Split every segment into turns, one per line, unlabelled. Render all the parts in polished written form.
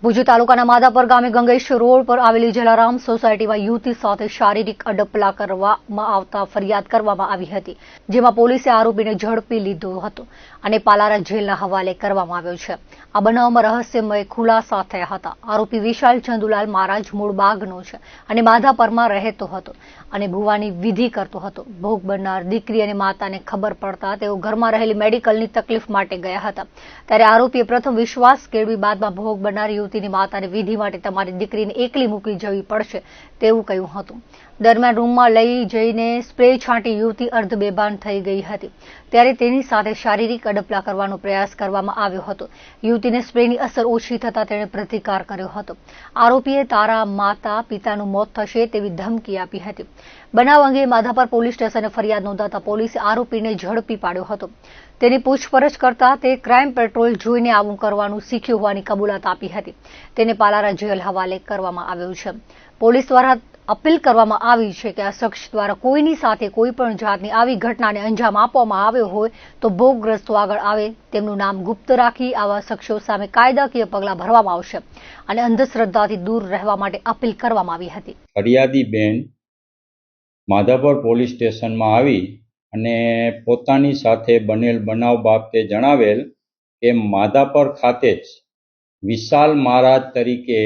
ભુજ તાલુકાના માધાપર ગામે ગંગેશ રોડ પર આવેલી જલારામ સોસાયટીમાં યુવતી સાથે શારીરિક અડપલા કરવામાં આવતા ફરિયાદ કરવામાં આવી હતી, જેમાં પોલીસે આરોપીને ઝડપી લીધો હતો અને પાલારા જેલના હવાલે કરવામાં આવ્યો છે। આ બનાવમાં રહસ્યમય ખુલાસા થયા હતા। આરોપી વિશાલ ચંદુલાલ મહારાજ મૂળ બાગનો છે અને માધાપરમાં રહેતો હતો અને ભુવાની વિધિ કરતો હતો। ભોગ બનનાર દીકરી અને માતાને ખબર પડતા તેઓ ઘરમાં રહેલી મેડિકલની તકલીફ માટે ગયા હતા, ત્યારે આરોપીએ પ્રથમ વિશ્વાસ કેળવી બાદમાં ભોગ બનનાર યુવતીની માતાને વિધિ માટે તમારી દીકરીને એકલી મૂકી જવી પડશે તેવું કહ્યું હતું। દરમિયાન રૂમમાં લઈ જઈને સ્પ્રે છાંટી યુવતી અર્ધબેભાન થઈ ગઈ હતી, ત્યારે તેની સાથે શારીરિક અડપલા કરવાનો પ્રયાસ કરવામાં આવ્યો હતો। યુવતીને સ્પ્રેની અસર ઓછી થતા તેણે પ્રતિકાર કર્યો હતો। આરોપીએ તારા માતા પિતાનું મોત થશે તેવી ધમકી આપી હતી। બનાવ અંગે માધાપર પોલીસ સ્ટેશને ફરિયાદ નોંધાતા પોલીસે આરોપીને ઝડપી પાડ્યો હતો। તેની પૂછપરછ કરતા તે ક્રાઇમ પેટ્રોલ જોઈને આવું કરવાનું શીખ્યું હોવાની કબૂલાત આપી હતી। તેને પાલારા જેલ હવાલે કરવામાં આવ્યો છે। પોલીસ દ્વારા અપીલ કરવામાં આવી છે કે આ શખ્સ દ્વારા કોઈની સાથે કોઈ પણ જાતની આવી ઘટનાને અંજામ આપવામાં આવ્યો હોય તો ભોગગ્રસ્તો આગળ આવે, તેમનું નામ ગુપ્ત રાખી આવા શખ્સો સામે કાયદાકીય પગલાં ભરવામાં આવશે અને અંધશ્રદ્ધાથી દૂર રહેવા માટે અપીલ કરવામાં આવી હતી।
ફરિયાદી બેન માધાપર પોલીસ સ્ટેશનમાં આવી અને પોતાની સાથે બનેલ બનાવ બાબતે જણાવેલ કે માધાપર ખાતે જ વિશાલ મહારાજ તરીકે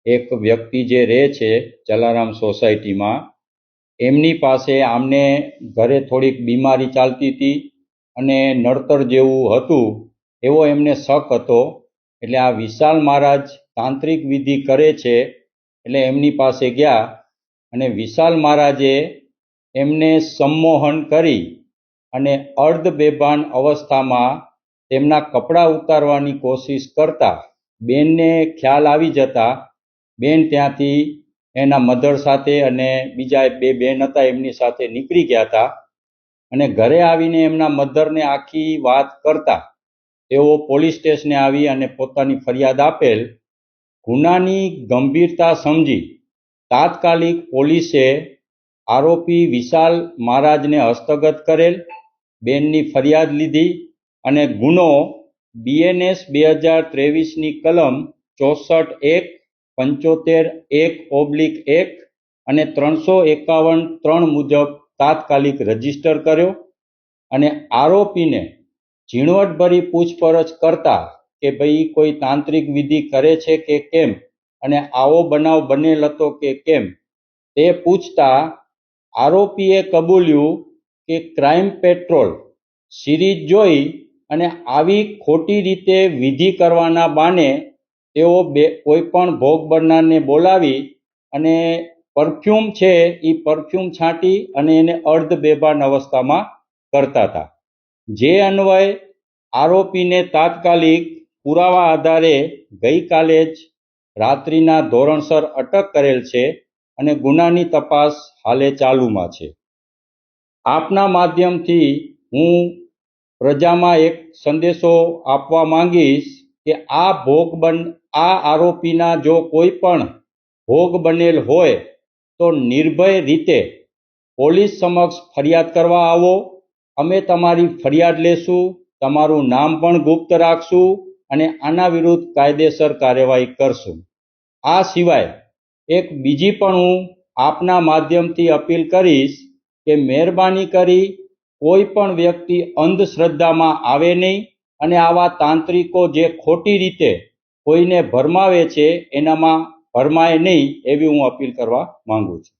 એક વ્યક્તિ જે રહે છે જલારામ સોસાયટીમાં, એમની પાસે આમને ઘરે થોડીક બીમારી ચાલતી હતી અને નડતર જેવું હતું એવો એમને શક હતો। એટલે આ વિશાલ મહારાજ તાંત્રિક વિધિ કરે છે એટલે એમની પાસે ગયા અને વિશાલ મહારાજે એમને સંમોહન કરી અને અર્ધ બેભાન અવસ્થામાં તેમના કપડાં ઉતારવાની કોશિશ કરતા બેનને ખ્યાલ આવી જતા બેન ત્યાંથી એના મધર સાથે અને બીજા બે બેન હતા એમની સાથે નીકળી ગયા હતા અને ઘરે આવીને એમના મધરને આખી વાત કરતા તેઓ પોલીસ સ્ટેશને આવી અને પોતાની ફરિયાદ આપેલ। ગુનાની ગંભીરતા સમજી તાત્કાલિક પોલીસે આરોપી વિશાલ મહારાજને હસ્તગત કરેલ, બેનની ફરિયાદ લીધી અને ગુનો BNS 2023ની કલમ 64(1), 75(1)(1) અને 351(3) મુજબ તાત્કાલિક રજીસ્ટર કર્યો અને આરોપીને ઝીણવટભરી પૂછપરછ કરતા કે ભાઈ કોઈ તાંત્રિક વિધિ કરે છે કે કેમ અને આવો બનાવ બનેલ હતો કે કેમ તે પૂછતા આરોપીએ કબૂલ્યું કે ક્રાઇમ પેટ્રોલ સિરીઝ જોઈ અને આવી ખોટી રીતે વિધિ કરવાના બાને તેઓ કોઈ પણ ભોગ બનનારને બોલાવી અને પરફ્યુમ છે એ પરફ્યુમ છાંટી અને એને અર્ધ બેભાન અવસ્થામાં કરતા હતા। જે અન્વયે આરોપીને તાત્કાલિક પુરાવા આધારે ગઈકાલે જ રાત્રિના ધોરણસર અટક કરેલ છે અને ગુનાની તપાસ હાલે ચાલુમાં છે। આપના માધ્યમથી હું પ્રજામાં એક સંદેશો આપવા માંગીશ કે આ આરોપીના જો કોઈ પણ ભોગ બનેલ હોય તો નિર્ભય રીતે પોલીસ સમક્ષ ફરિયાદ કરવા આવો। અમે તમારી ફરિયાદ લેશું, તમારું નામ પણ ગુપ્ત રાખશું અને આના વિરુદ્ધ કાયદેસર કાર્યવાહી કરશું। આ સિવાય એક બીજી પણ હું આપના માધ્યમથી અપીલ કરીશ કે મહેરબાની કરી કોઈ પણ વ્યક્તિ અંધશ્રદ્ધામાં આવે નહીં અને આવા તાંત્રિકો જે ખોટી રીતે કોઈને ભરમાવે છે એનામાં ભરમાય નહીં એવી હું અપીલ કરવા માંગુ છું।